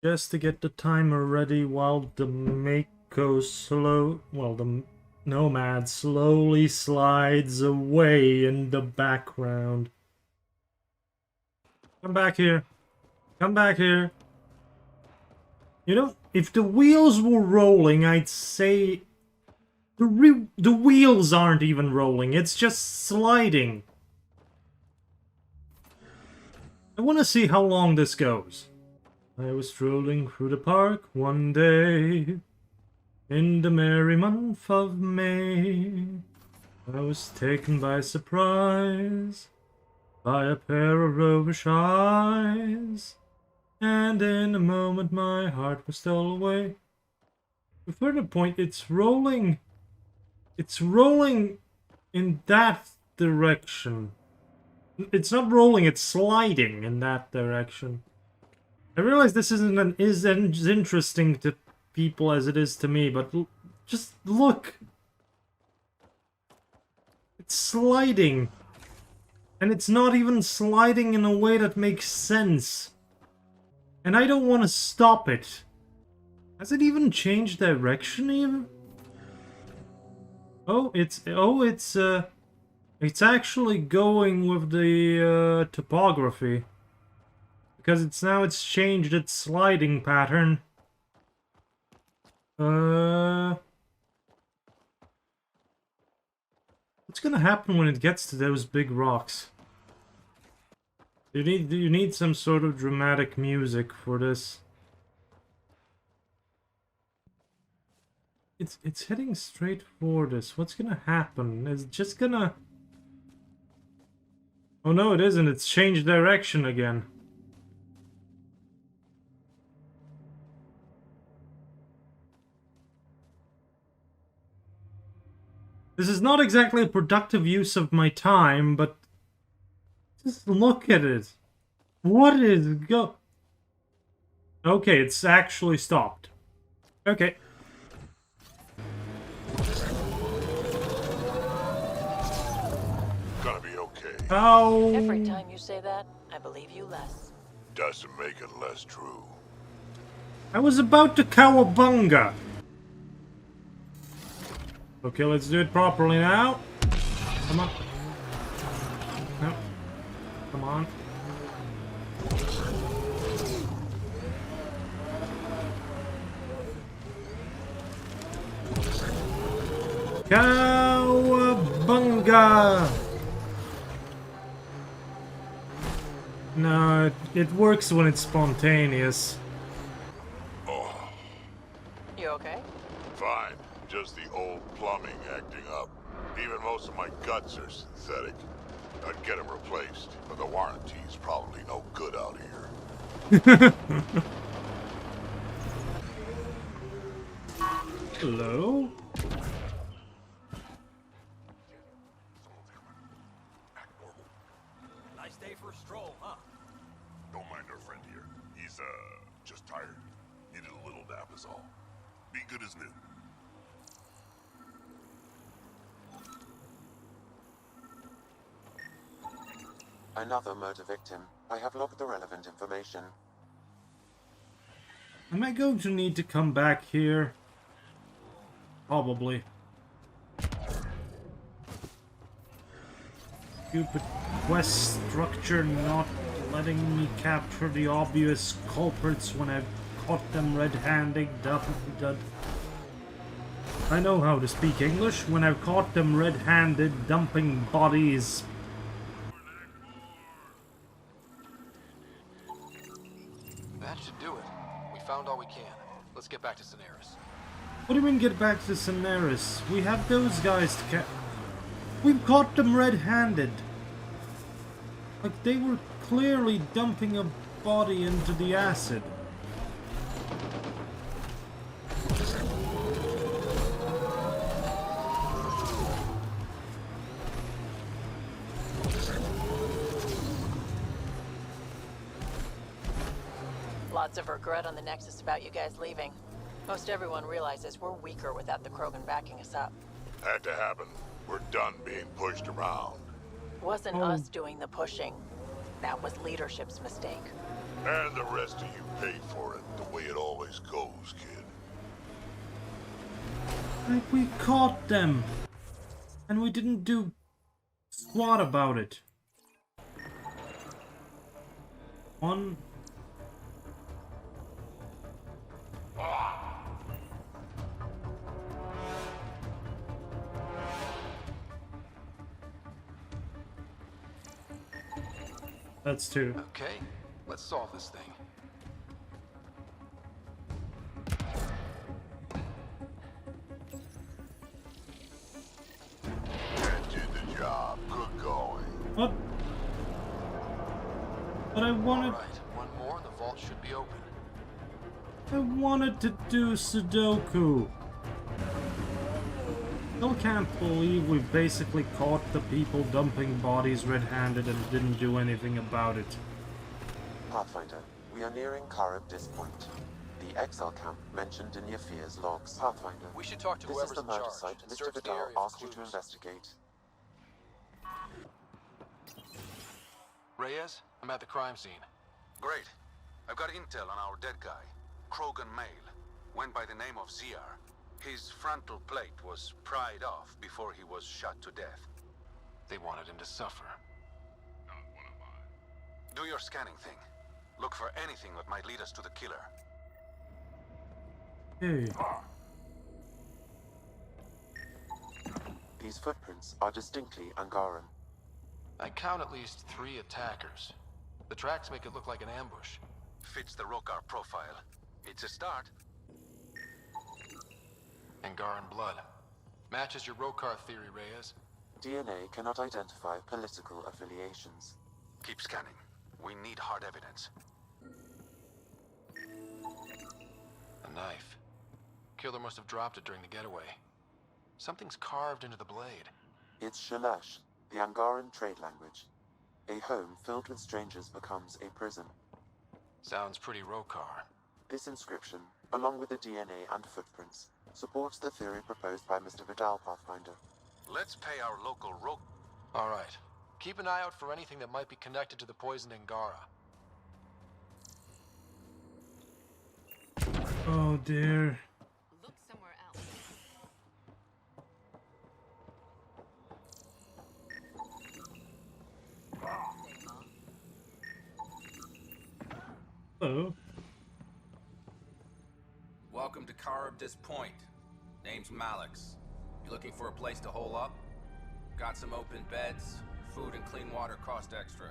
Just to get the timer ready while the the nomad slowly slides away in the background. Come back here. Come back here. You know, if the wheels were rolling, I'd say the wheels aren't even rolling. It's just sliding. I want to see how long this goes. I was strolling through the park one day, in the merry month of May. I was taken by surprise, by a pair of roguish eyes, and in a moment my heart was stole away. To further point, it's rolling in that direction. It's not rolling, it's sliding in that direction. I realize this isn't as interesting to people as it is to me, but just look. It's sliding. And it's not even sliding in a way that makes sense. And I don't want to stop it. Has it even changed direction even? It's actually going with the topography. Because it's changed its sliding pattern. What's gonna happen when it gets to those big rocks? You need some sort of dramatic music for this. It's heading straight for this. What's gonna happen? It's just gonna... Oh no, it isn't. It's changed direction again. This is not exactly a productive use of my time, but just look at it. What is go? Okay, it's actually stopped. Okay. Gonna be okay. Oh. Every time you say that, I believe you less. Doesn't make it less true. I was about to cowabunga. Okay, let's do it properly now. Come on. No. Come on. Cowabunga! No, it works when it's spontaneous. Oh, You okay? fine. Just the old plumbing acting up. Even most of my guts are synthetic. I'd get them replaced, but the warranty's probably no good out here. Hello? Nice day for a stroll, huh? Don't mind our friend here. He's, just tired. Needed a little nap is all. Be good as new. Another murder victim. I have logged the relevant information. Am I going to need to come back here? Probably. Stupid quest structure not letting me capture the obvious culprits when I've caught them red-handed. I know how to speak English when I've caught them red-handed dumping bodies. That should do it. We found all we can. Let's get back to Daenerys. What do you mean get back to Daenerys? We have those guys to catch. We've caught them red-handed. Like, they were clearly dumping a body into the acid. Lots of regret on the Nexus about you guys leaving. Most everyone realizes we're weaker without the Krogan backing us up. Had to happen. We're done being pushed around. Wasn't us doing the pushing. That was leadership's mistake. And the rest of you pay for it the way it always goes, kid. Like, we caught them! And we didn't do squat about it. One. That's two. Okay, let's solve this thing. That did the job. Good going. What? But I wanted. All right, one more and the vault should be open. I wanted to do Sudoku. Still can't believe we basically caught the people dumping bodies red-handed and didn't do anything about it. Pathfinder, we are nearing Karabdis Point. The exile camp mentioned in Yafir's logs. Pathfinder, We should talk to this is whoever's the in murder charge site and Mr. search the Vidal area for asked you to clues. investigate. Reyes, I'm at the crime scene. Great. I've got intel on our dead guy. Krogan male. Went by the name of ZR. His frontal plate was pried off before he was shot to death. They wanted him to suffer. Do your scanning thing. Look for anything that might lead us to the killer. Hey. These footprints are distinctly Angaran. I count at least 3 attackers. The tracks make it look like an ambush. Fits the Rokar profile. It's a start. Angaran blood. Matches your Rokar theory, Reyes. DNA cannot identify political affiliations. Keep scanning. We need hard evidence. A knife. Killer must have dropped it during the getaway. Something's carved into the blade. It's Shalash, the Angaran trade language. A home filled with strangers becomes a prison. Sounds pretty Rokar. This inscription, along with the DNA and footprints, supports the theory proposed by Mr. Vidal, Pathfinder. Let's pay our local All right. Keep an eye out for anything that might be connected to the poisoned Angara. Oh dear. Look somewhere else. Hello. Welcome to Karabdis Point. Name's Malix. You looking for a place to hole up? Got some open beds. Food and clean water cost extra.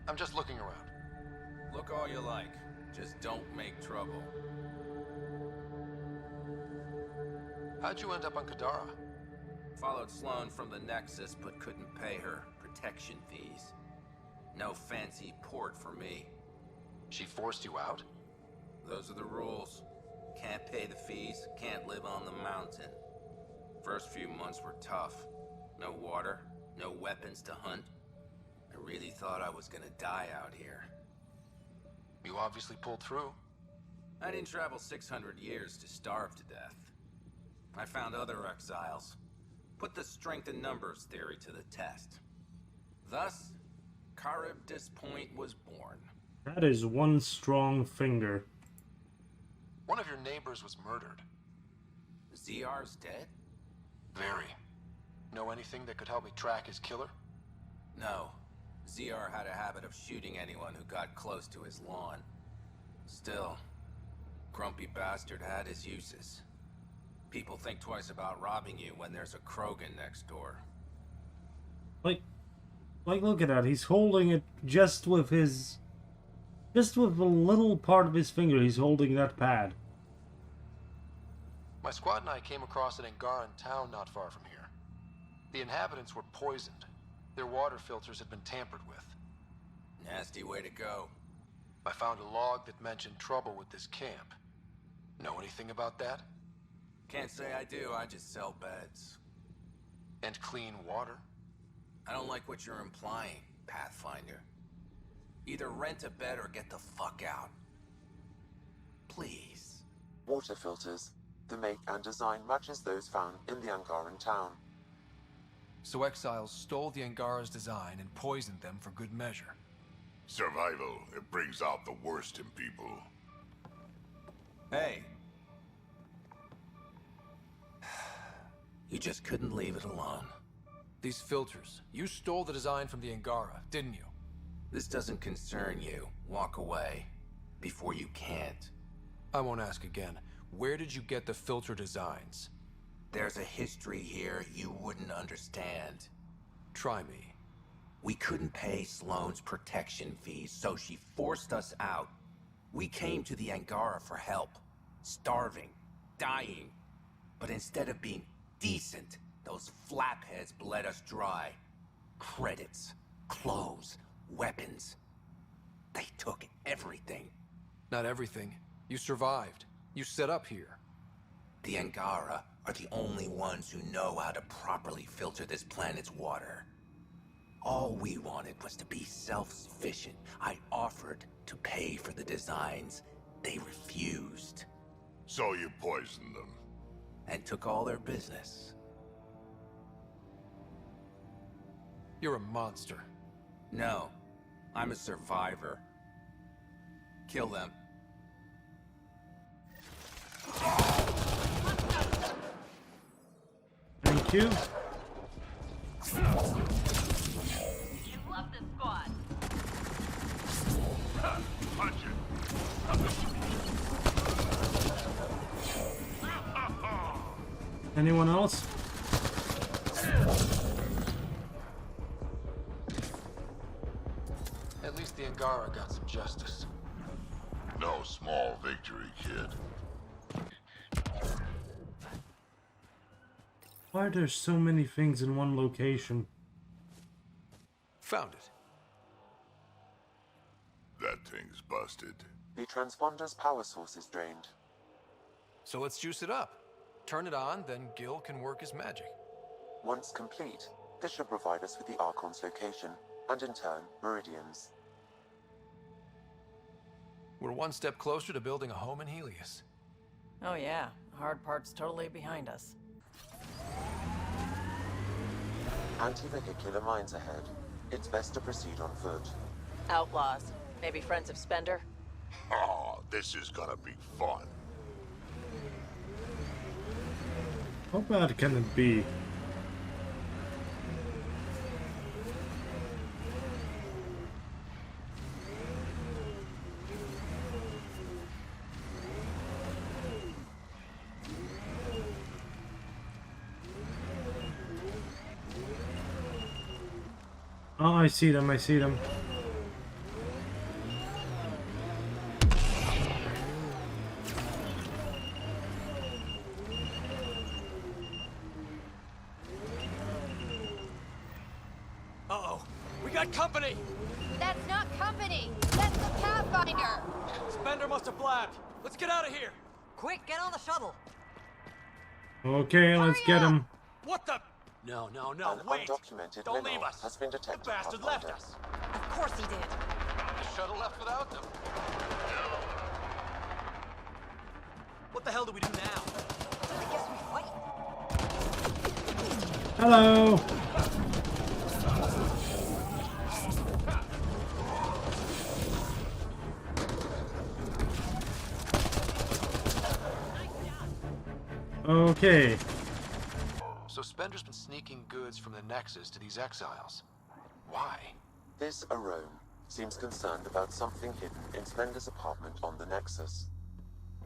I'm just looking around. Look all you like. Just don't make trouble. How'd you end up on Kadara? Followed Sloan from the Nexus, but couldn't pay her protection fees. No fancy port for me. She forced you out? Those are the rules. Can't pay the fees, can't live on the mountain. First few months were tough. No water, no weapons to hunt. I really thought I was gonna die out here. You obviously pulled through. I didn't travel 600 years to starve to death. I found other exiles. Put the strength in numbers theory to the test. Thus, Karabdis Point was born. That is one strong finger. One of your neighbors was murdered. ZR's dead? Very. Know anything that could help me track his killer? No. ZR had a habit of shooting anyone who got close to his lawn. Still, grumpy bastard had his uses. People think twice about robbing you when there's a Krogan next door. Like, look at that. He's holding it just with a little part of his finger. He's holding that pad. My squad and I came across an Angaran town not far from here. The inhabitants were poisoned. Their water filters had been tampered with. Nasty way to go. I found a log that mentioned trouble with this camp. Know anything about that? Can't say I do, I just sell beds. And clean water? I don't like what you're implying, Pathfinder. Either rent a bed or get the fuck out. Please. Water filters. The make and design matches those found in the Angaran town. So exiles stole the Angara's design and poisoned them for good measure. Survival, it brings out the worst in people. Hey. You just couldn't leave it alone. These filters, you stole the design from the Angara, didn't you? This doesn't concern you. Walk away. Before you can't. I won't ask again. Where did you get the filter designs? There's a history here you wouldn't understand. Try me. We couldn't pay Sloane's protection fees, so she forced us out. We came to the Angara for help. Starving. Dying. But instead of being decent, those flapheads bled us dry. Credits. Clothes. Weapons. They took everything. Not everything. You survived. You set up here. The Angara are the only ones who know how to properly filter this planet's water. All we wanted was to be self-sufficient. I offered to pay for the designs. They refused. So you poisoned them. And took all their business. You're a monster. No, I'm a survivor. Kill them. Thank you. You love this squad. Punch it. Anyone else? At least the Angara got some justice. No small victory, kid. Why are there so many things in one location? Found it. That thing's busted. The transponder's power source is drained. So let's juice it up. Turn it on, then Gil can work his magic. Once complete, this should provide us with the Archon's location, and in turn, Meridian's. We're one step closer to building a home in Helios. Oh yeah, the hard part's totally behind us. Anti-vehicular mines ahead. It's best to proceed on foot. Outlaws. Maybe friends of Spender? Oh, this is gonna be fun. How bad can it be? Oh, I see them, I see them. Uh-oh. We got company! That's not company! That's the Pathfinder! Spender must have blabbed. Let's get out of here! Quick, get on the shuttle! Okay, let's get him. What the? No, An wait! undocumented Don't mineral leave us! has been The detected. bastard Pathfinder. left us! Of course he did. The shuttle left without them. What the hell do we do now? I guess we fight. Hello. Okay. So Spender's been sneaking goods from the Nexus to these exiles. Why? This Arone seems concerned about something hidden in Spender's apartment on the Nexus.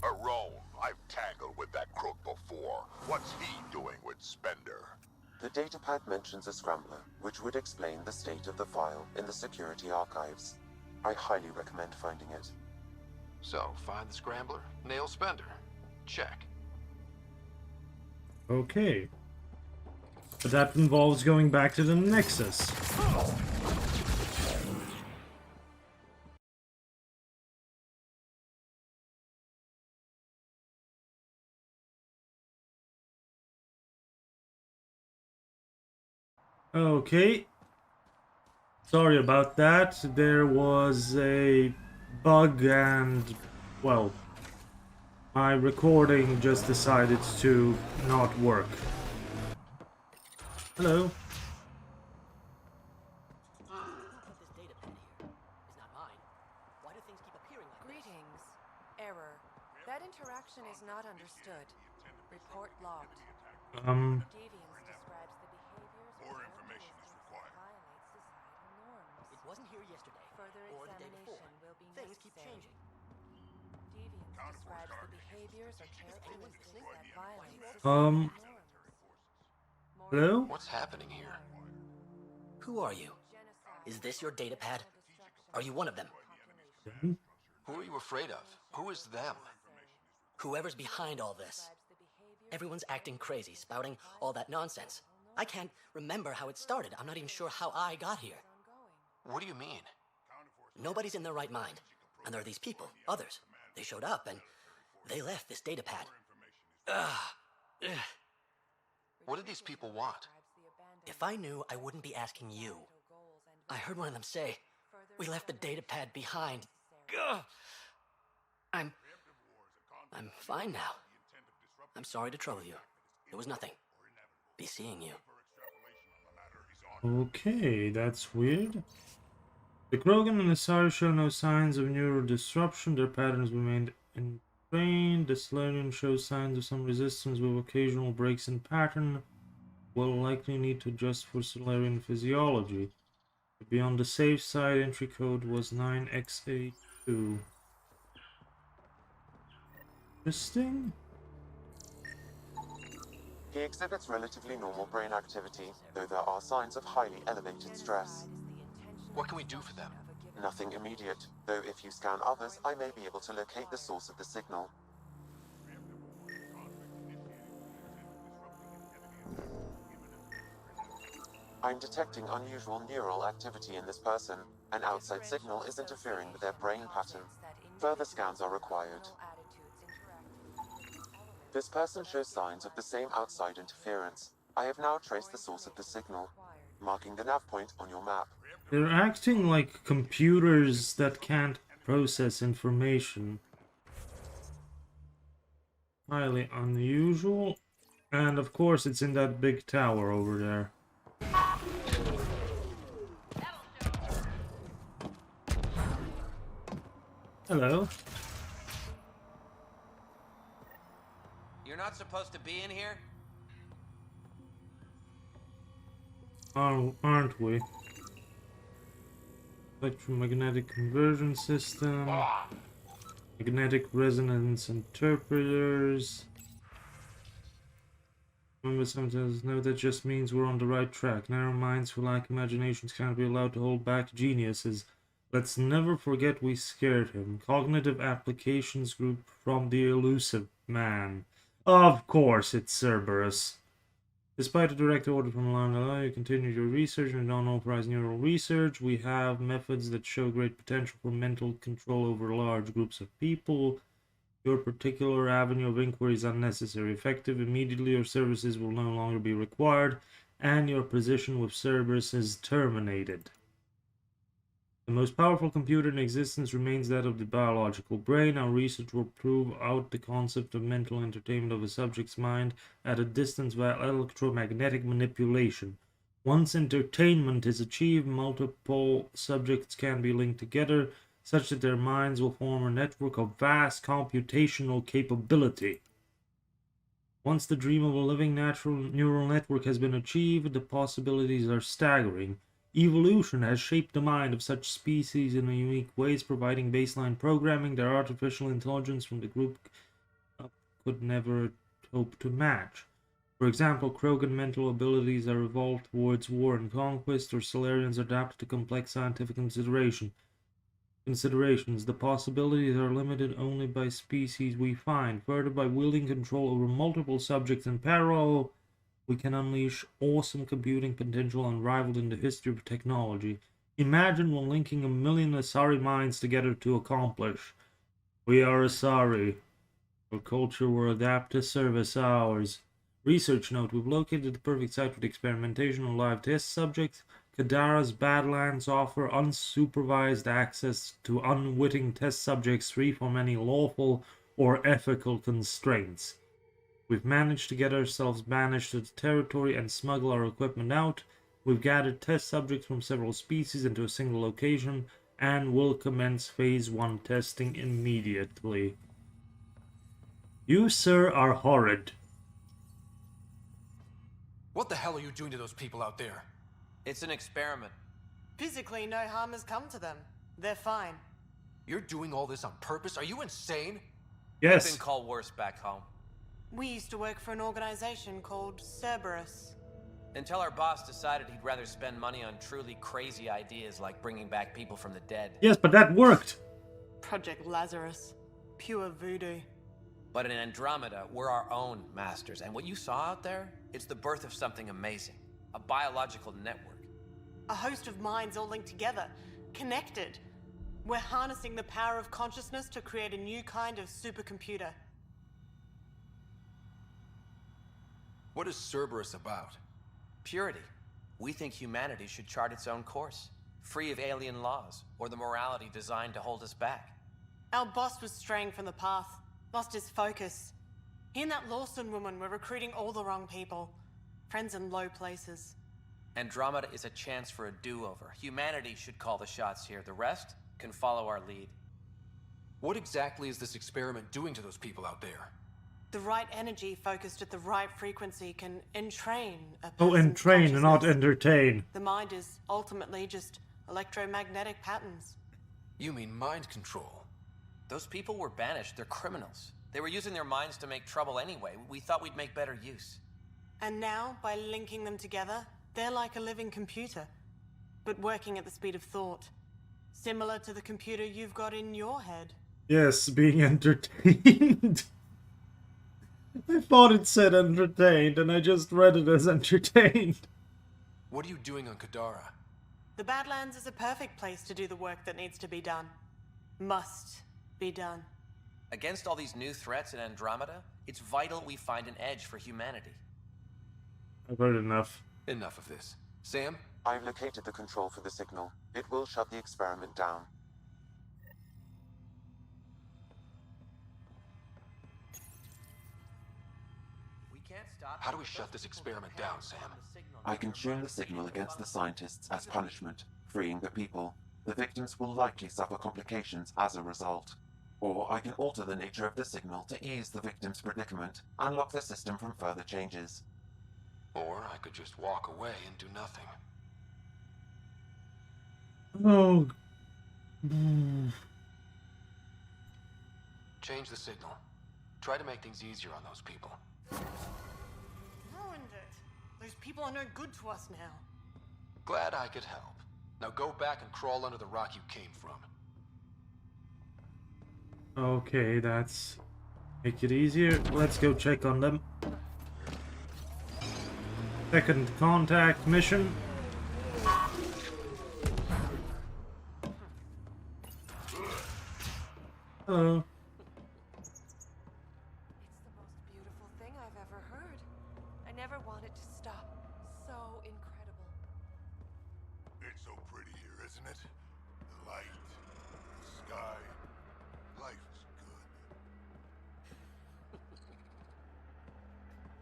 Arone, I've tangled with that crook before. What's he doing with Spender? The datapad mentions a scrambler, which would explain the state of the file in the security archives. I highly recommend finding it. So, find the Scrambler, nail Spender. Check. Okay. But that involves going back to the Nexus. Okay. Sorry about that. There was a bug and, well, my recording just decided to not work. Hello. This data pad here is not Greetings. Error. That interaction is not understood. Report logged. Deviance describes the behaviors More or information is characteristics required. that violate societal norms. It wasn't here yesterday. Further or the day before. examination will be Things keep necessary. changing. Deviance Counterforce describes the targeting behaviors or is anyone characteristics listening? that violate Um, societal norms. More hello? What's happening here? Who are you? genocide, Is this your data pad? destruction Are you one of them? population. Who are you afraid of? Who is them? Whoever's behind all this. Everyone's acting crazy, spouting all that nonsense. I can't remember how it started. I'm not even sure how I got here. What do you mean? Nobody's in their right mind. And there are these people, others. They showed up and they left this data pad. Ugh. What did these people want? If I knew, I wouldn't be asking you. I heard one of them say, "We left the data pad behind." Ugh. I'm fine now. I'm sorry to trouble you. It was nothing. Be seeing you. Okay, that's weird. The Krogan and the Sari show no signs of neural disruption. Their patterns remained ingrained. The Solarian shows signs of some resistance with occasional breaks in pattern. Will likely need to adjust for Solarian physiology. To be on the safe side, entry code was 9XA2. Interesting. He exhibits relatively normal brain activity, though there are signs of highly elevated stress. What can we do for them? Nothing immediate, though if you scan others, I may be able to locate the source of the signal. I'm detecting unusual neural activity in this person. An outside signal is interfering with their brain pattern. Further scans are required. This person shows signs of the same outside interference. I have now traced the source of the signal, marking the nav point on your map. They're acting like computers that can't process information. Highly unusual. And of course it's in that big tower over there. Hello. You're not supposed to be in here? Aren't we? Electromagnetic conversion system. Magnetic resonance interpreters. Remember, sometimes no, that just means we're on the right track. Narrow minds who lack imaginations can't be allowed to hold back geniuses. Let's never forget we scared him. Cognitive Applications Group from the Elusive Man. Of course, it's Cerberus. Despite a direct order from Lana, you continue your research and unauthorized neural research. We have methods that show great potential for mental control over large groups of people. Your particular avenue of inquiry is unnecessary. Effective immediately, your services will no longer be required, and your position with Cerberus is terminated. The most powerful computer in existence remains that of the biological brain. Our research will prove out the concept of mental entertainment of a subject's mind at a distance via electromagnetic manipulation. Once entertainment is achieved, multiple subjects can be linked together, such that their minds will form a network of vast computational capability. Once the dream of a living natural neural network has been achieved, the possibilities are staggering. Evolution has shaped the mind of such species in unique ways, providing baseline programming that artificial intelligence from the group could never hope to match. For example, Krogan mental abilities are evolved towards war and conquest, or Solarians adapt to complex scientific considerations. The possibilities are limited only by species we find. Further, by wielding control over multiple subjects in parallel, we can unleash awesome computing potential unrivaled in the history of technology. Imagine when linking a million Asari minds together to accomplish. We are Asari. Our culture will adapt to service ours. Research note: we've located the perfect site for the experimentation on live test subjects. Kadara's Badlands offer unsupervised access to unwitting test subjects free from any lawful or ethical constraints. We've managed to get ourselves banished to the territory and smuggle our equipment out. We've gathered test subjects from several species into a single location. and will commence Phase 1 testing immediately. You, sir, are horrid. What the hell are you doing to those people out there? It's an experiment. Physically, no harm has come to them. They're fine. You're doing all this on purpose? Are you insane? Yes. Been called worse back home. We used to work for an organization called Cerberus. Until our boss decided he'd rather spend money on truly crazy ideas like bringing back people from the dead. Yes, but that worked. Project Lazarus. Pure voodoo. But in Andromeda, we're our own masters. And what you saw out there, it's the birth of something amazing. A biological network. A host of minds all linked together. Connected. We're harnessing the power of consciousness to create a new kind of supercomputer. What is Cerberus about? Purity. We think humanity should chart its own course. Free of alien laws, or the morality designed to hold us back. Our boss was straying from the path. Lost his focus. He and that Lawson woman were recruiting all the wrong people. Friends in low places. Andromeda is a chance for a do-over. Humanity should call the shots here. The rest can follow our lead. What exactly is this experiment doing to those people out there? The right energy focused at the right frequency can entrain a Oh, person's entrain and not consciousness. entertain. The mind is ultimately just electromagnetic patterns. You mean mind control? Those people were banished. They're criminals. They were using their minds to make trouble anyway. We thought we'd make better use. And now, by linking them together, they're like a living computer, but working at the speed of thought. Similar to the computer you've got in your head. Yes, being entertained. I thought it said entertained, and I just read it as entertained. What are you doing on Kadara? The Badlands is a perfect place to do the work that needs to be done. Must be done. Against all these new threats in Andromeda, it's vital we find an edge for humanity. I've heard enough. Enough of this. Sam? I've located the control for the signal. It will shut the experiment down. We can't stop. How do we shut this experiment down, Sam? I can tune the signal against the scientists as punishment, freeing the people. The victims will likely suffer complications as a result. Or I can alter the nature of the signal to ease the victim's predicament, unlock the system from further changes. Or I could just walk away and do nothing. Oh. Change the signal. Try to make things easier on those people. Ruined it. Those people are no good to us now. Glad I could help. Now go back and crawl under the rock you came from. Okay, that's... Make it easier. Let's go check on them. Second contact mission. Hello. It's the most beautiful thing I've ever heard. I never wanted to stop. So incredible. It's so pretty here, isn't it? The light, the sky. Life is good.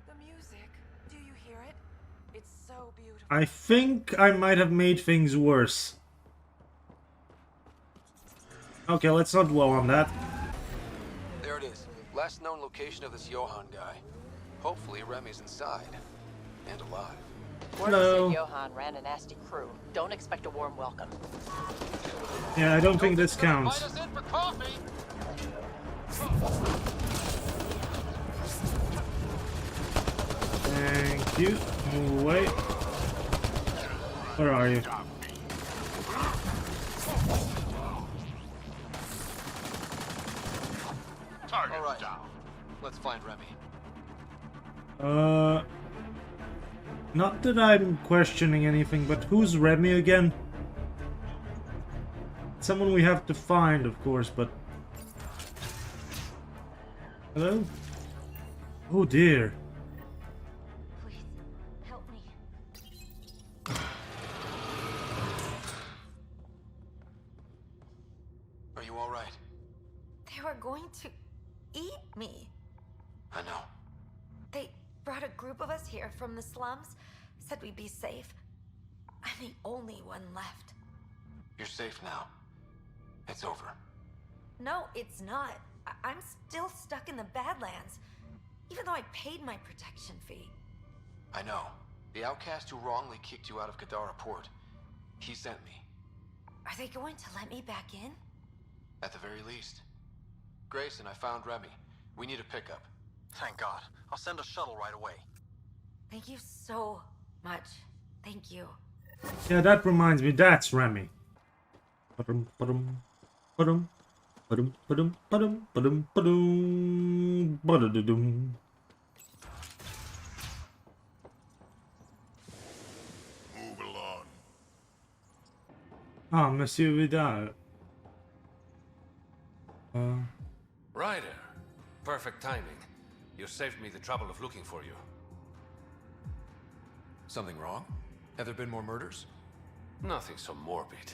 The music. Do you hear it? It's so beautiful. I think I might have made things worse. Okay, let's not dwell on that. There it is. Last known location of this Johann guy. Hopefully Remy's inside. And alive. Word Hello. said Johann ran a nasty crew. Don't expect a warm welcome. Yeah, I don't think this counts. Invite us in for coffee! Thank you. Move away. Where are you? All right. Let's find Remy. Not that I'm questioning anything, but who's Remy again? Someone we have to find, of course, but... Hello? Oh dear. Please, help me. Are you all right? They were going to eat me. I know. They brought a group of us here from the slums, said we'd be safe. I'm the only one left. You're safe now. It's over. No, it's not. I'm still stuck in the Badlands, even though I paid my protection fee. I know. The outcast who wrongly kicked you out of Kadara port. He sent me. Are they going to let me back in? At the very least. Grayson, I found Remy. We need a pickup. Thank God. I'll send a shuttle right away. Thank you so much. Thank you. Yeah, that reminds me, that's Remy. Ba-dum, ba-dum, ba-dum, ba-dum, ba-dum, ba-dum, ba-dum, ba-dum, ba-da-da-dum. Move along. Ah, Monsieur Vidal. Ryder. Perfect timing. You saved me the trouble of looking for you. Something wrong? Have there been more murders? Nothing so morbid.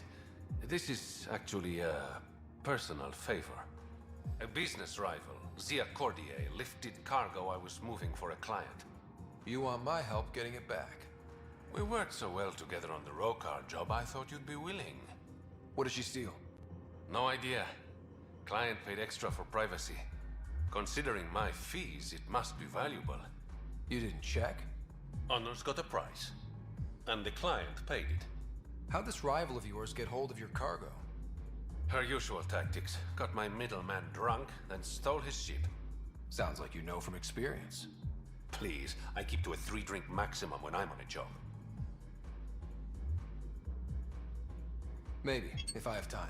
This is actually a personal favor. A business rival, Zia Cordier, lifted cargo I was moving for a client. You want my help getting it back? We worked so well together on the Rokar job, I thought you'd be willing. What did she steal? No idea. Client paid extra for privacy. Considering my fees, it must be valuable. You didn't check? Honor's got a price. And the client paid it. How'd this rival of yours get hold of your cargo? Her usual tactics. Got my middleman drunk, then stole his ship. Sounds like you know from experience. Please, I keep to a 3-drink maximum when I'm on a job. Maybe, if I have time.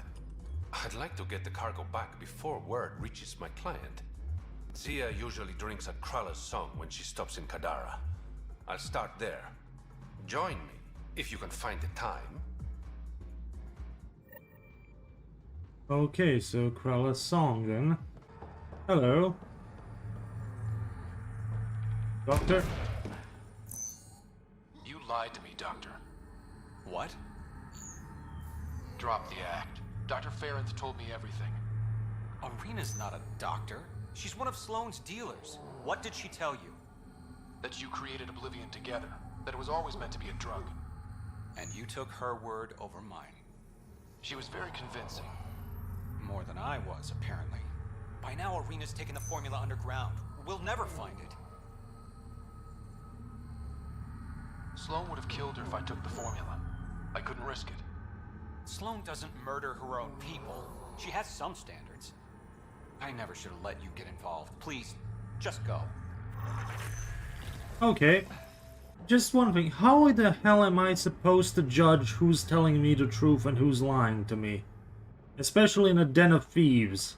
I'd like to get the cargo back before word reaches my client. Zia usually drinks at Krala's song when she stops in Kadara. I'll start there. Join me, if you can find the time. Okay, so Krala's song then. Hello. Doctor? You lied to me, Doctor. What? Drop the act. Dr. Farronth told me everything. Arena's not a doctor. She's one of Sloane's dealers. What did she tell you? That you created Oblivion together. That it was always meant to be a drug. And you took her word over mine. She was very convincing. More than I was, apparently. By now, Arena's taken the formula underground. We'll never find it. Sloane would have killed her if I took the formula. I couldn't risk it. Sloane doesn't murder her own people. She has some standards. I never should have let you get involved. Please, just go. Okay. Just one thing, how the hell am I supposed to judge who's telling me the truth and who's lying to me? Especially in a den of thieves.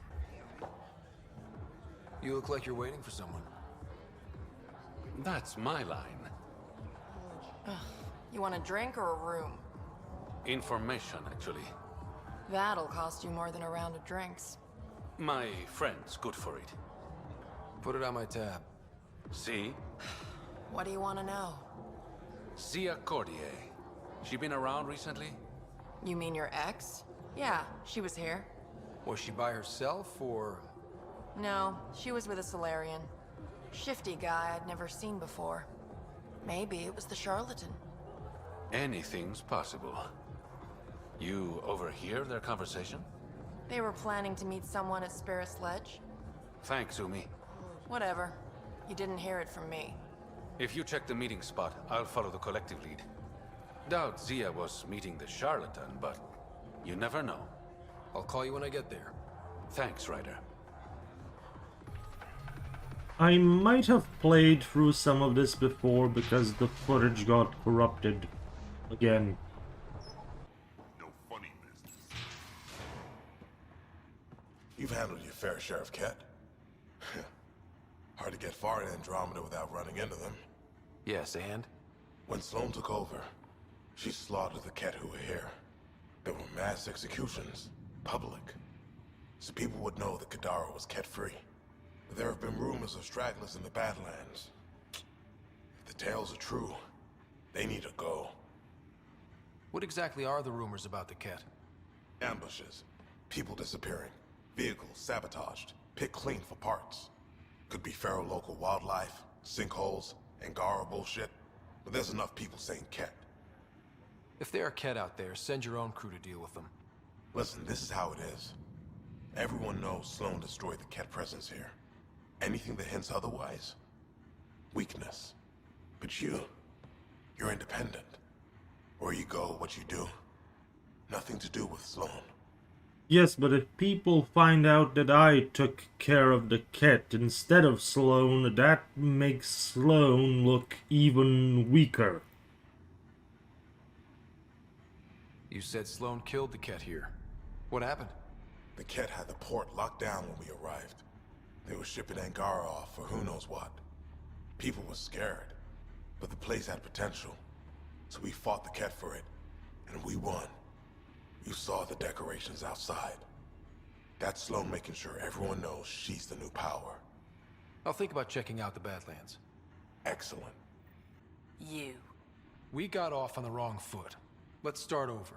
You look like you're waiting for someone. That's my line. You want a drink or a room? Information, actually. That'll cost you more than a round of drinks. My friend's good for it. Put it on my tab. See? What do you want to know? Zia Cordier. She been around recently? You mean your ex? Yeah, she was here. Was she by herself, or...? No, she was with a Solarian. Shifty guy I'd never seen before. Maybe it was the charlatan. Anything's possible. You overhear their conversation? They were planning to meet someone at Spirit's Ledge. Thanks, Umi. Whatever. You didn't hear it from me. If you check the meeting spot, I'll follow the collective lead. Doubt Zia was meeting the charlatan, but you never know. I'll call you when I get there. Thanks, Ryder. I might have played through some of this before because the footage got corrupted again. No funny business. You've handled your fair share of Ket. Hard to get far in Andromeda without running into them. Yes, and? When Sloane took over, she slaughtered the Ket who were here. There were mass executions, public. So people would know that Kadara was Ket-free. But there have been rumors of stragglers in the Badlands. If the tales are true, they need to go. What exactly are the rumors about the Ket? Ambushes, people disappearing, vehicles sabotaged, picked clean for parts. Could be feral local wildlife, sinkholes, Angara bullshit. But there's enough people saying Ket. If there are Ket out there, send your own crew to deal with them. Listen, this is how it is. Everyone knows Sloan destroyed the Ket presence here. Anything that hints otherwise, weakness. But you're independent. Where you go, what you do, nothing to do with Sloan. Yes, but if people find out that I took care of the Ket instead of Sloan, that makes Sloan look even weaker. You said Sloan killed the Ket here. What happened? The Ket had the port locked down when we arrived. They were shipping Angara off for who knows what. People were scared, but the place had potential. So we fought the Ket for it, and we won. You saw the decorations outside. That's Sloan making sure everyone knows she's the new power. I'll think about checking out the Badlands. Excellent. You. We got off on the wrong foot. Let's start over.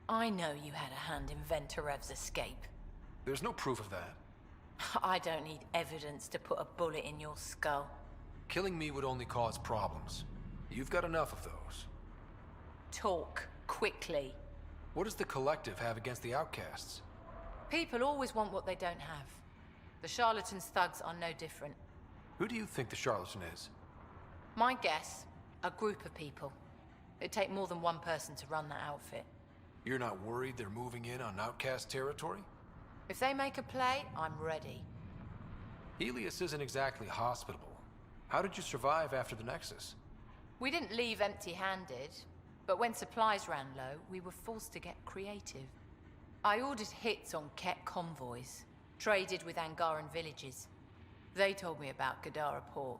I know you had a hand in Venturev's escape. There's no proof of that. I don't need evidence to put a bullet in your skull. Killing me would only cause problems. You've got enough of those. Talk quickly. What does the Collective have against the outcasts? People always want what they don't have. The charlatans' thugs are no different. Who do you think the charlatan is? My guess, a group of people. It'd take more than one person to run that outfit. You're not worried they're moving in on outcast territory? If they make a play, I'm ready. Helios isn't exactly hospitable. How did you survive after the Nexus? We didn't leave empty-handed, but when supplies ran low, we were forced to get creative. I ordered hits on Ket convoys, traded with Angaran villages. They told me about Kadara port.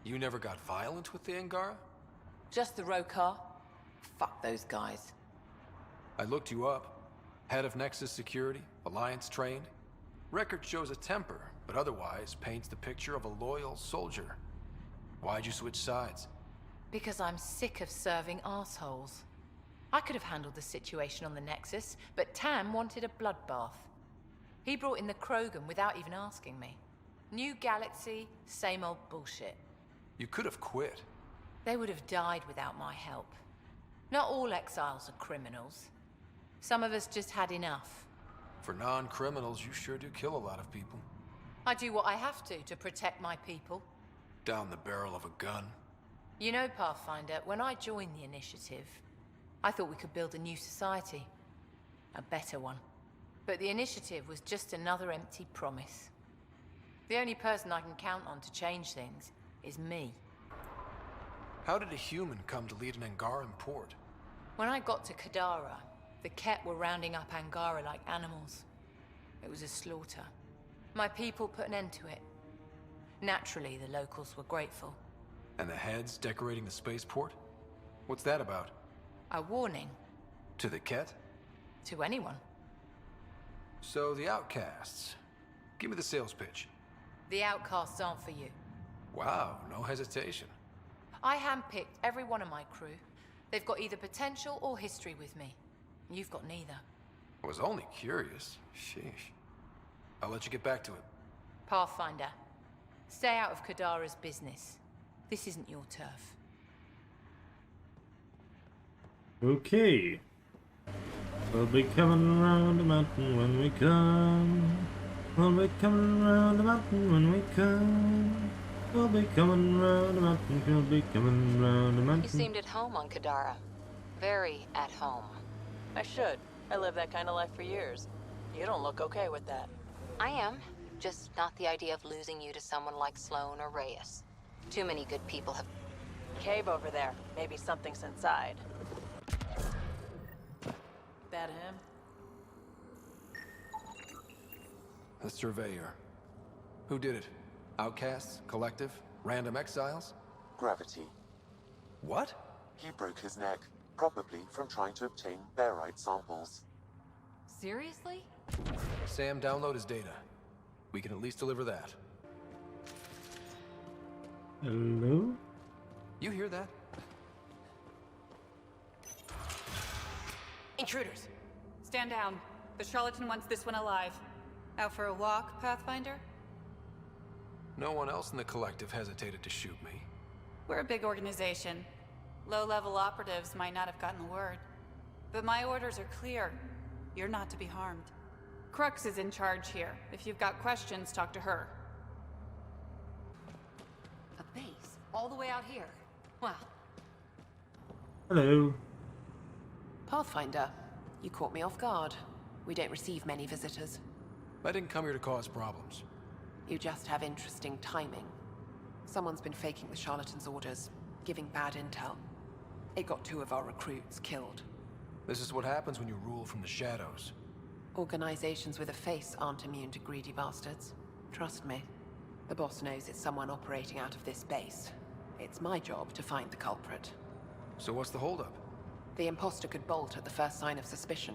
You never got violent with the Angara? Just the Rokar. Fuck those guys. I looked you up. Head of Nexus Security, Alliance trained. Record shows a temper, but otherwise paints the picture of a loyal soldier. Why'd you switch sides? Because I'm sick of serving assholes. I could have handled the situation on the Nexus, but Tam wanted a bloodbath. He brought in the Krogan without even asking me. New galaxy, same old bullshit. You could have quit. They would have died without my help. Not all exiles are criminals. Some of us just had enough. For non-criminals, you sure do kill a lot of people. I do what I have to protect my people. Down the barrel of a gun. You know, Pathfinder, when I joined the Initiative, I thought we could build a new society. A better one. But the Initiative was just another empty promise. The only person I can count on to change things is me. How did a human come to lead an Angaran port? When I got to Kadara, the Ket were rounding up Angara like animals. It was a slaughter. My people put an end to it. Naturally, the locals were grateful. And the heads decorating the spaceport? What's that about? A warning. To the Ket? To anyone. So the outcasts. Give me the sales pitch. The outcasts aren't for you. Wow, no hesitation. I handpicked every one of my crew. They've got either potential or history with me. You've got neither. I was only curious. Sheesh. I'll let you get back to it. Pathfinder, stay out of Kadara's business. This isn't your turf. Okay. We'll be coming around the mountain when we come. We'll be coming around the mountain when we come. We'll be coming around the mountain. We'll be coming around the mountain. You seemed at home on Kadara. Very at home. I should. I lived that kind of life for years. You don't look okay with that. I am. Just not the idea of losing you to someone like Sloan or Reyes. Too many good people have... Cave over there. Maybe something's inside. That him? The Surveyor. Who did it? Outcasts? Collective? Random exiles? Gravity. What? He broke his neck, probably from trying to obtain barite samples. Seriously? Sam, download his data. We can at least deliver that. Hello? You hear that? Intruders! Stand down. The charlatan wants this one alive. Out for a walk, Pathfinder? No one else in the Collective hesitated to shoot me. We're a big organization. Low-level operatives might not have gotten the word. But my orders are clear. You're not to be harmed. Crux is in charge here. If you've got questions, talk to her. A base? All the way out here? Wow. Hello. Pathfinder, you caught me off guard. We don't receive many visitors. I didn't come here to cause problems. You just have interesting timing. Someone's been faking the charlatan's orders, giving bad intel. It got 2 of our recruits killed. This is what happens when you rule from the shadows. Organizations with a face aren't immune to greedy bastards. Trust me. The boss knows it's someone operating out of this base. It's my job to find the culprit. So what's the holdup? The imposter could bolt at the first sign of suspicion.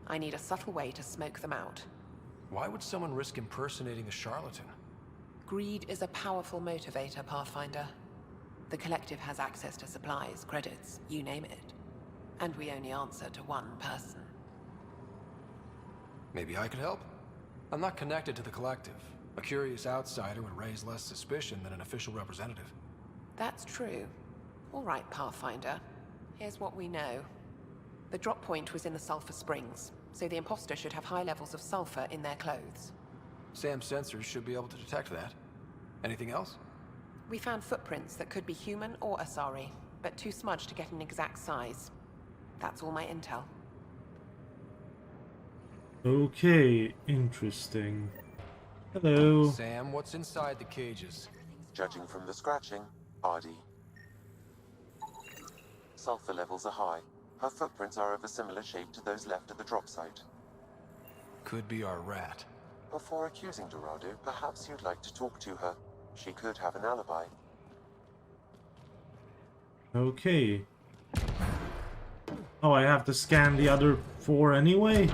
I need a subtle way to smoke them out. Why would someone risk impersonating a charlatan? Greed is a powerful motivator, Pathfinder. The Collective has access to supplies, credits, you name it. And we only answer to one person. Maybe I could help? I'm not connected to the Collective. A curious outsider would raise less suspicion than an official representative. That's true. All right, Pathfinder. Here's what we know. The drop point was in the sulfur springs, so the imposter should have high levels of sulfur in their clothes. Sam's sensors should be able to detect that. Anything else? We found footprints that could be human or Asari, but too smudged to get an exact size. That's all my intel. Okay, interesting. Hello. Sam, what's inside the cages? Judging from the scratching, RD. Sulfur levels are high. Her footprints are of a similar shape to those left at the drop site. Could be our rat. Before accusing Dorado, perhaps you'd like to talk to her. She could have an alibi. Okay. Oh, I have to scan the other 4 anyway?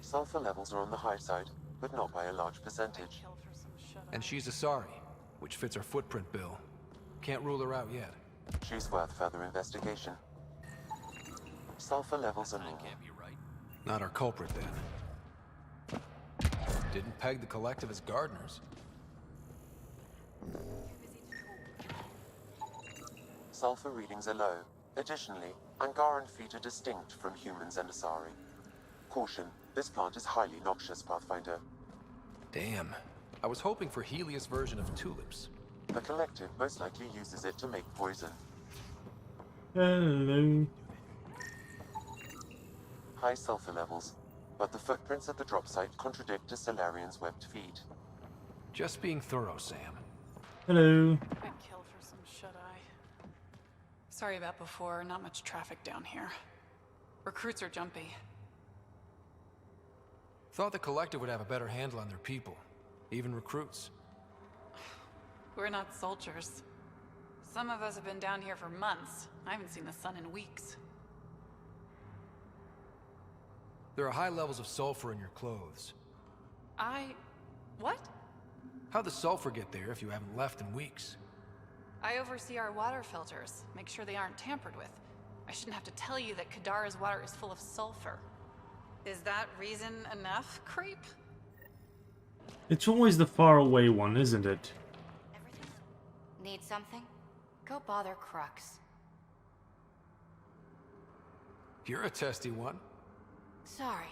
Sulfur levels are on the high side, but not by a large percentage. And she's Asari, which fits our footprint bill. Can't rule her out yet. She's worth further investigation. Sulfur levels are normal. Not our culprit, then. Didn't peg the Collective as gardeners. Sulfur readings are low. Additionally, Angaran feet are distinct from humans and Asari. Caution, this plant is highly noxious, Pathfinder. Damn. I was hoping for Helios' version of tulips. The Collective most likely uses it to make poison. Hello. High sulfur levels, but the footprints at the drop site contradict a Solarian's webbed feet. Just being thorough, Sam. Hello. Been killed for some shut-eye. Sorry about before, not much traffic down here. Recruits are jumpy. Thought the Collective would have a better handle on their people. Even recruits. We're not soldiers. Some of us have been down here for months. I haven't seen the sun in weeks. There are high levels of sulfur in your clothes. What? How'd the sulfur get there if you haven't left in weeks? I oversee our water filters, make sure they aren't tampered with. I shouldn't have to tell you that Kadara's water is full of sulfur. Is that reason enough, creep? It's always the faraway one, isn't it? Need something? Go bother Crux. You're a testy one. Sorry.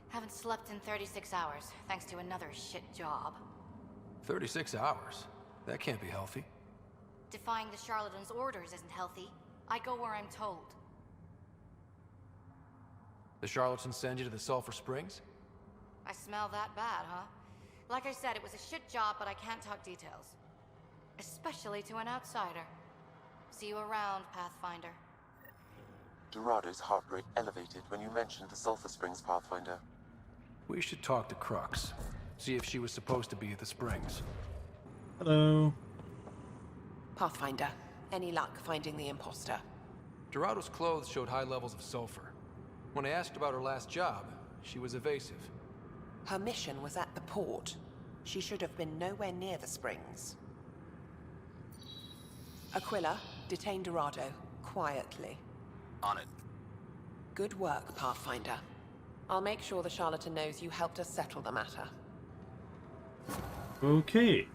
Haven't slept in 36 hours, thanks to another shit job. 36 hours? That can't be healthy. Defying the charlatan's orders isn't healthy. I go where I'm told. The charlatans send you to the sulfur springs? I smell that bad, huh? Like I said, it was a shit job, but I can't talk details. Especially to an outsider. See you around, Pathfinder. Dorado's heart rate elevated when you mentioned the sulfur springs, Pathfinder. We should talk to Crux. See if she was supposed to be at the springs. Hello. Pathfinder, any luck finding the imposter? Dorado's clothes showed high levels of sulfur. When I asked about her last job, she was evasive. Her mission was at the port. She should have been nowhere near the springs. Aquila, detain Dorado, quietly. On it. Good work, Pathfinder. I'll make sure the charlatan knows you helped us settle the matter. Okay.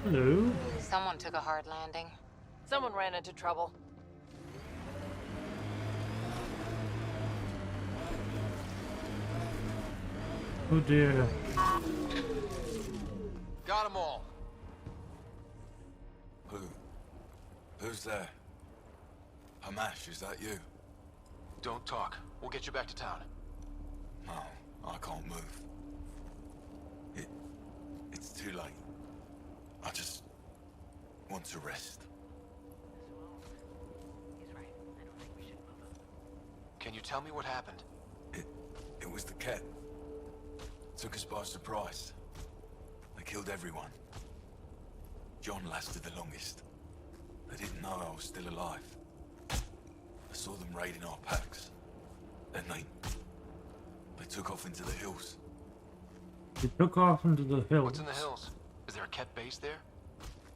Hello. Someone took a hard landing. Someone ran into trouble. Oh dear. Got them all. Who's there? Hamash, is that you? Don't talk. We'll get you back to town. No, I can't move. It's too late. I just want to rest. Can you tell me what happened? It was the Ket. Took us by surprise. They killed everyone. John lasted the longest. They didn't know I was still alive. I saw them raiding our packs. Then they took off into the hills. They took off into the hills. What's in the hills? Is there a Ket base there?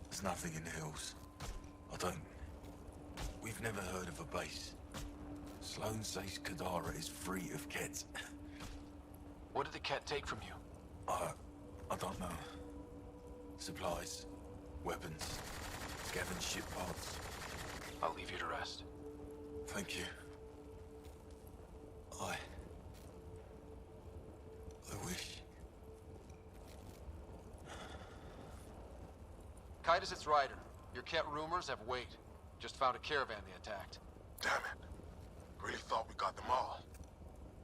There's nothing in the hills. We've never heard of a base. Sloane says Kadara is free of Kets. What did the Ket take from you? I don't know. Supplies, weapons, scavenged ship parts. I'll leave you to rest. Thank you. I wish. Titus, it's Ryder. Your Ket rumors have weight. Just found a caravan they attacked. Damn it. Really thought we got them all.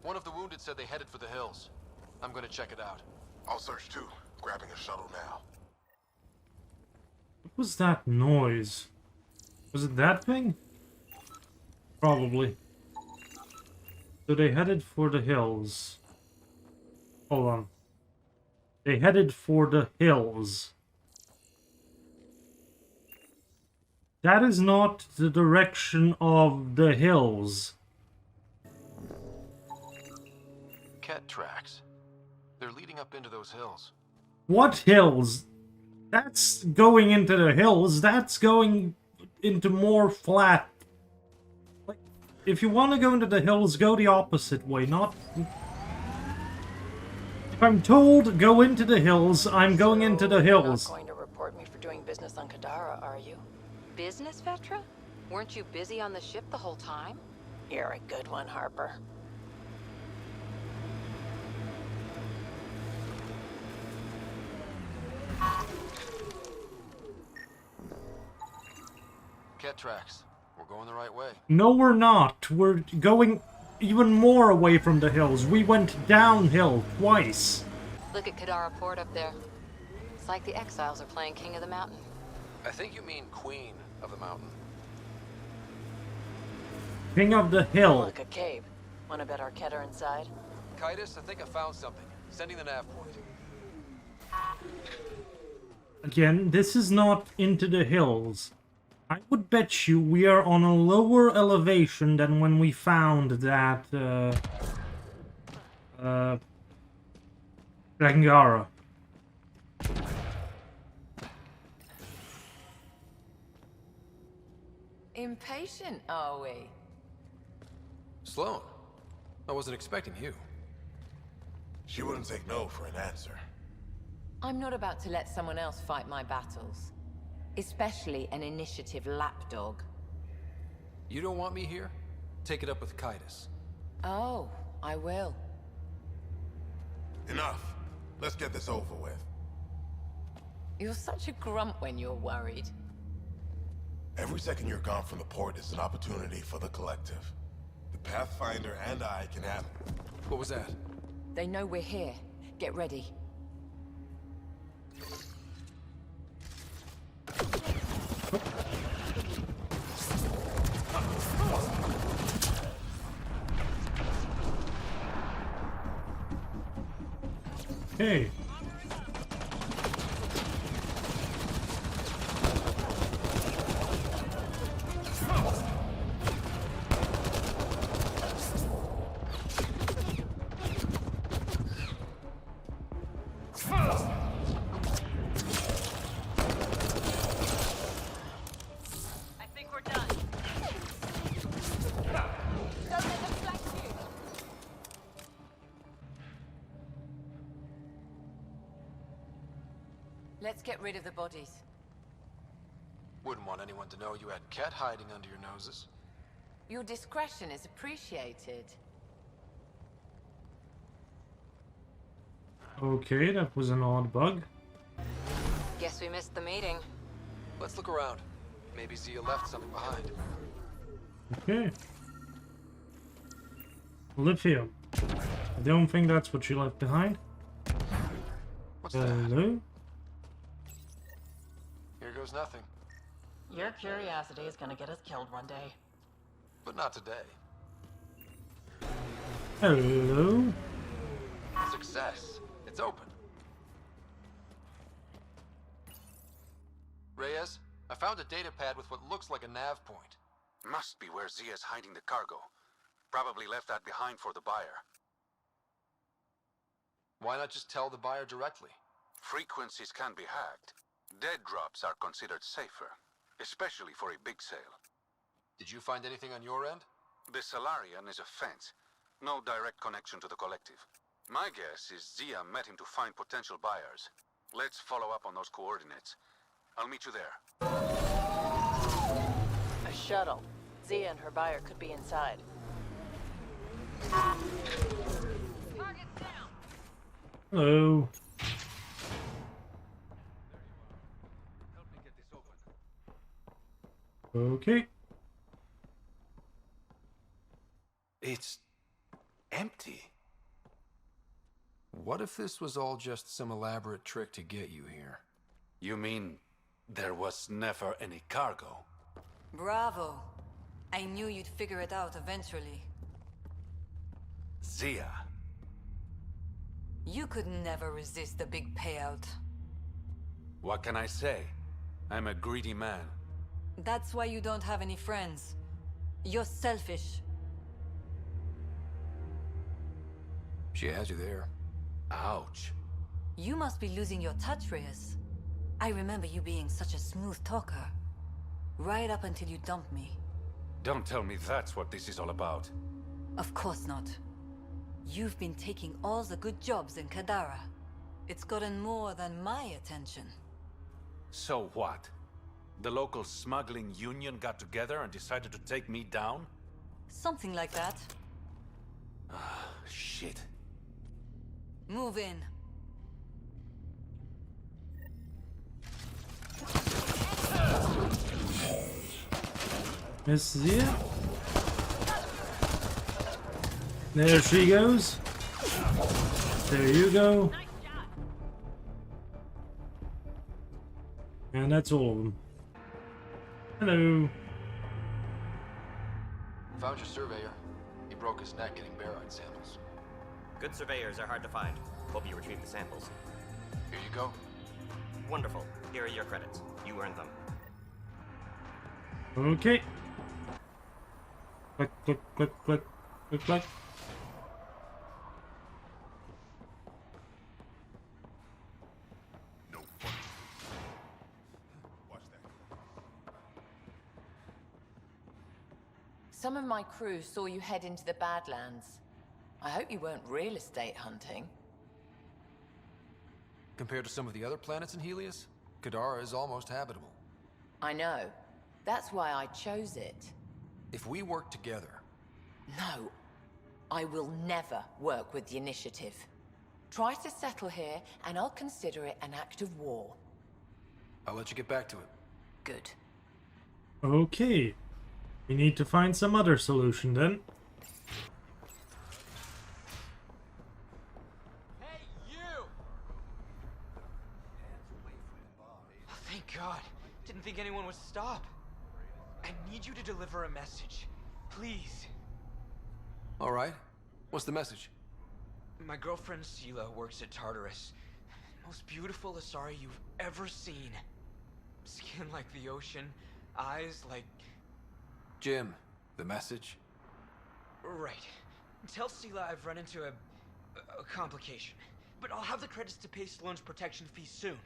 One of the wounded said they headed for the hills. I'm gonna check it out. I'll search too. Grabbing a shuttle now. What was that noise? Was it that thing? Probably. So they headed for the hills. Hold on. They headed for the hills. That is not the direction of the hills. Ket tracks. They're leading up into those hills. What hills? That's going into the hills. That's going into more flat. Like, if you want to go into the hills, go the opposite way, not... If I'm told go into the hills, I'm going into the hills. You're not going to report me for doing business on Kadara, are you? Business, Vetra? Weren't you busy on the ship the whole time? You're a good one, Harper. Ket tracks. We're going the right way. No, we're not. We're going even more away from the hills. We went downhill twice. Look at Kadara Port up there. It's like the exiles are playing King of the Mountain. I think you mean Queen of the Mountain. King of the Hill. Look, a cave. Wanna bet our Ket are inside? Titus, I think I found something. Sending the nav point. Again, this is not into the hills. I would bet you we are on a lower elevation than when we found that, Rangara. Impatient, are we? Sloane, I wasn't expecting you. She wouldn't take no for an answer. I'm not about to let someone else fight my battles. Especially an initiative lapdog. You don't want me here? Take it up with Titus. Oh, I will. Enough. Let's get this over with. You're such a grump when you're worried. Every second you're gone from the port is an opportunity for the collective. The Pathfinder and I can have... What was that? They know we're here. Get ready. Hey. Let's get rid of the bodies. Wouldn't want anyone to know you had Ket hiding under your noses. Your discretion is appreciated. Okay, that was an odd bug. Guess we missed the meeting. Let's look around. Maybe Zia left something behind. Okay. Lithium. I don't think that's what she left behind. What's that? Hello? Here goes nothing. Your curiosity is gonna get us killed one day. But not today. Hello? Success. It's open. Reyes, I found a data pad with what looks like a nav point. Must be where Zia's hiding the cargo. Probably left that behind for the buyer. Why not just tell the buyer directly? Frequencies can be hacked. Dead drops are considered safer, especially for a big sale. Did you find anything on your end? The Salarian is a fence. No direct connection to the collective. My guess is Zia met him to find potential buyers. Let's follow up on those coordinates. I'll meet you there. A shuttle. Zia and her buyer could be inside. Hello. Okay. It's empty. What if this was all just some elaborate trick to get you here? You mean there was never any cargo? Bravo. I knew you'd figure it out eventually. Zia. You could never resist the big payout. What can I say? I'm a greedy man. That's why you don't have any friends. You're selfish. She has you there. Ouch. You must be losing your touch, Reyes. I remember you being such a smooth talker. Right up until you dumped me. Don't tell me that's what this is all about. Of course not. You've been taking all the good jobs in Kadara. It's gotten more than my attention. So what? The local smuggling union got together and decided to take me down? Something like that. Ah, shit. Move in. Miss Zia? There she goes. There you go. And that's all of them. Hello. Found your surveyor. He broke his neck getting barite samples. Good surveyors are hard to find. Hope you retrieve the samples. Here you go. Wonderful. Here are your credits. You earned them. Okay. Click, click, click, click, click, click. Some of my crew saw you head into the Badlands. I hope you weren't real estate hunting. Compared to some of the other planets in Helios, Kadara is almost habitable. I know. That's why I chose it. If we work together... No. I will never work with the Initiative. Try to settle here, and I'll consider it an act of war. I'll let you get back to it. Good. Okay. We need to find some other solution then. Hey, you! Oh, thank God. Didn't think anyone would stop. I need you to deliver a message. Please. All right. What's the message? My girlfriend Sela works at Tartarus. Most beautiful Asari you've ever seen. Skin like the ocean, eyes like... Jim, the message? Right. Tell Sela I've run into a complication. But I'll have the credits to pay Sloane's protection fee soon.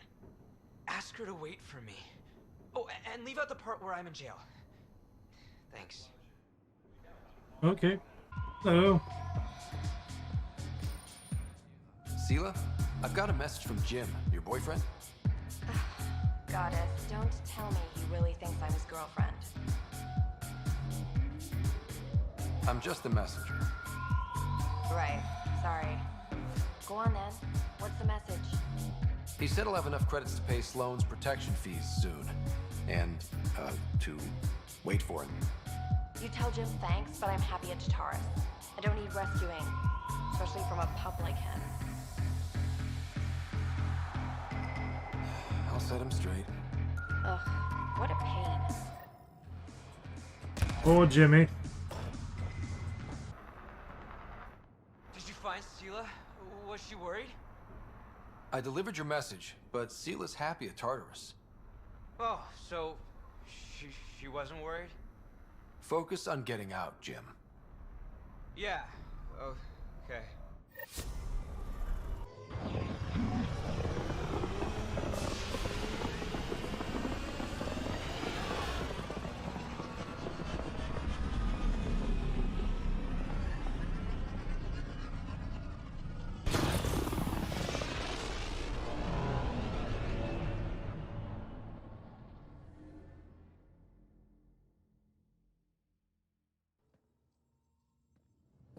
Ask her to wait for me. Oh, and leave out the part where I'm in jail. Thanks. Okay. Hello. Sela, I've got a message from Jim, your boyfriend. Goddess, don't tell me he really thinks I'm his girlfriend. I'm just the messenger. Right, sorry. Go on then. What's the message? He said he'll have enough credits to pay Sloane's protection fees soon. And, to wait for it. You tell Jim thanks, but I'm happy at Taurus. I don't need rescuing, especially from a pup like him. I'll set him straight. Ugh, what a pain. Poor Jimmy. Did you find Sela? Was she worried? I delivered your message, but Sela's happy at Tartarus. Oh, so she wasn't worried? Focus on getting out, Jim. Yeah. Oh, okay.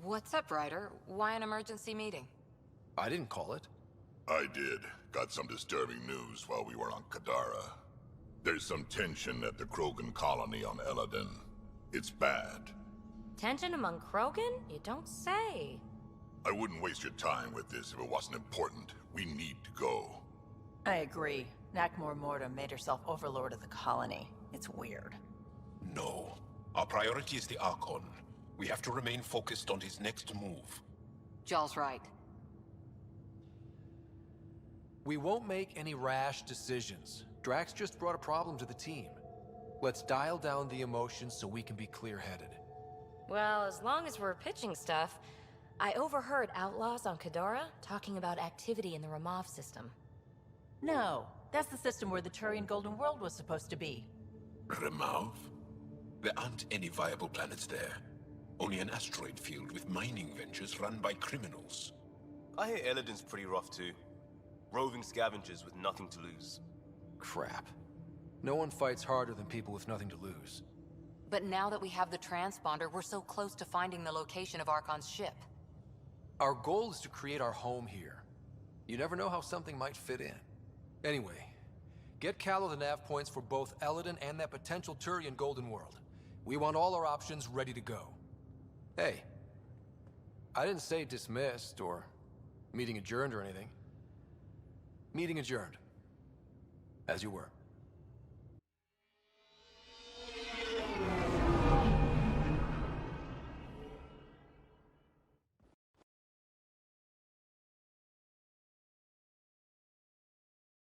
What's up, Ryder? Why an emergency meeting? I didn't call it. I did. Got some disturbing news while we were on Kadara. There's some tension at the Krogan colony on Eladin. It's bad. Tension among Krogan? You don't say. I wouldn't waste your time with this if it wasn't important. We need to go. I agree. Nakmor Morta made herself overlord of the colony. It's weird. No. Our priority is the Archon. We have to remain focused on his next move. Jall's right. We won't make any rash decisions. Drax just brought a problem to the team. Let's dial down the emotions so we can be clear-headed. Well, as long as we're pitching stuff, I overheard outlaws on Kadara talking about activity in the Ramov system. No, that's the system where the Turian Golden World was supposed to be. Remav? There aren't any viable planets there. Only an asteroid field with mining ventures run by criminals. I hear Eladin's pretty rough too. Roving scavengers with nothing to lose. Crap. No one fights harder than people with nothing to lose. But now that we have the transponder, we're so close to finding the location of Archon's ship. Our goal is to create our home here. You never know how something might fit in. Anyway, get Callow the nav points for both Eladin and that potential Turian Golden World. We want all our options ready to go. Hey, I didn't say dismissed or meeting adjourned or anything. Meeting adjourned. As you were.